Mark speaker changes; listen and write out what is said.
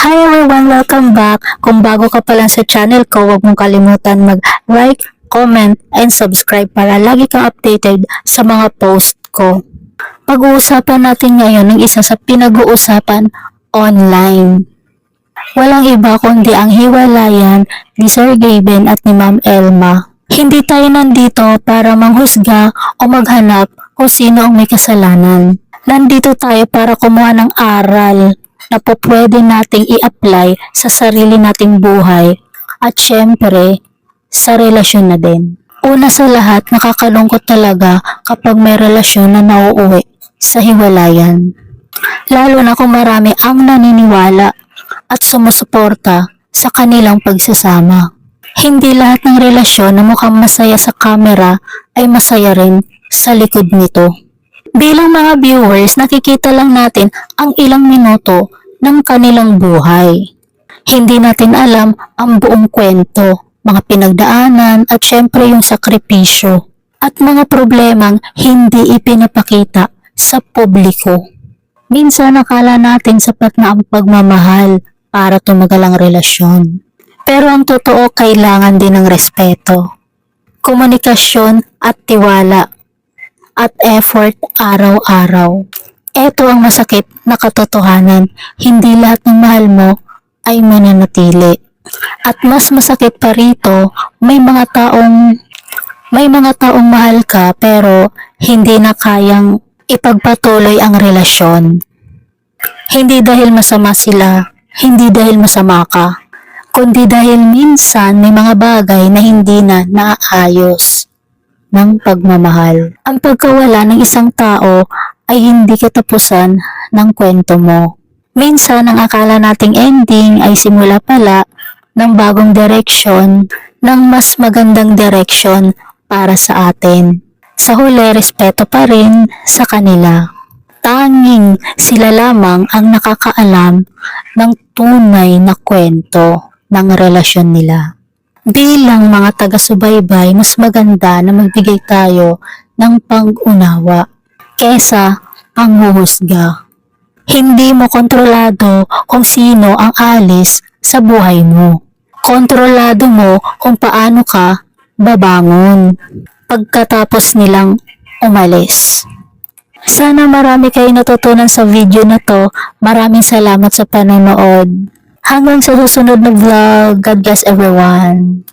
Speaker 1: Hi everyone! Welcome back! Kung bago ka pa lang sa channel ko, huwag mong kalimutan mag-like, comment, and subscribe para lagi kang updated sa mga post ko. Pag-uusapan natin ngayon ng isa sa pinag-uusapan online. Walang iba kundi ang hiwalayan ni Sir Gaben at ni Ma'am Elma. Hindi tayo nandito para manghusga o maghanap kung sino ang may kasalanan. Nandito tayo para kumuha ng aral na po pwede nating i-apply sa sarili nating buhay at syempre sa relasyon na din. Una sa lahat, nakakalungkot talaga kapag may relasyon na nauuwi sa hiwalayan. Lalo na kung marami ang naniniwala at sumusuporta sa kanilang pagsasama. Hindi lahat ng relasyon na mukhang masaya sa camera ay masaya rin sa likod nito. Bilang mga viewers, nakikita lang natin ang ilang minuto ng kanilang buhay. Hindi natin alam ang buong kwento, mga pinagdaanan at syempre yung sakripisyo at mga problemang hindi ipinapakita sa publiko. Minsan akala natin sapat na ang pagmamahal para tumagal ang relasyon. Pero ang totoo, kailangan din ng respeto, komunikasyon at tiwala at effort araw-araw. Ito ang masakit na katotohanan. Hindi lahat ng mahal mo ay mananatili. At mas masakit pa rito, may mga taong mahal ka pero hindi na kayang ipagpatuloy ang relasyon. Hindi dahil masama sila, hindi dahil masama ka, kundi dahil minsan may mga bagay na hindi na naayos ng pagmamahal. Ang pagkawala ng isang tao ay hindi katapusan ng kwento mo. Minsan ang akala nating ending ay simula pala ng bagong direksyon, ng mas magandang direksyon para sa atin. Sa huli, respeto pa rin sa kanila. Tanging sila lamang ang nakakaalam ng tunay na kwento ng relasyon nila. Bilang mga taga-subaybay, mas maganda na magbigay tayo ng pang-unawa kesa panghuhusga. Hindi mo kontrolado kung sino ang alis sa buhay mo. Kontrolado mo kung paano ka babangon pagkatapos nilang umalis. Sana marami kayong natutunan sa video na to. Maraming salamat sa panonood. Hanggang sa susunod na vlog. God bless everyone.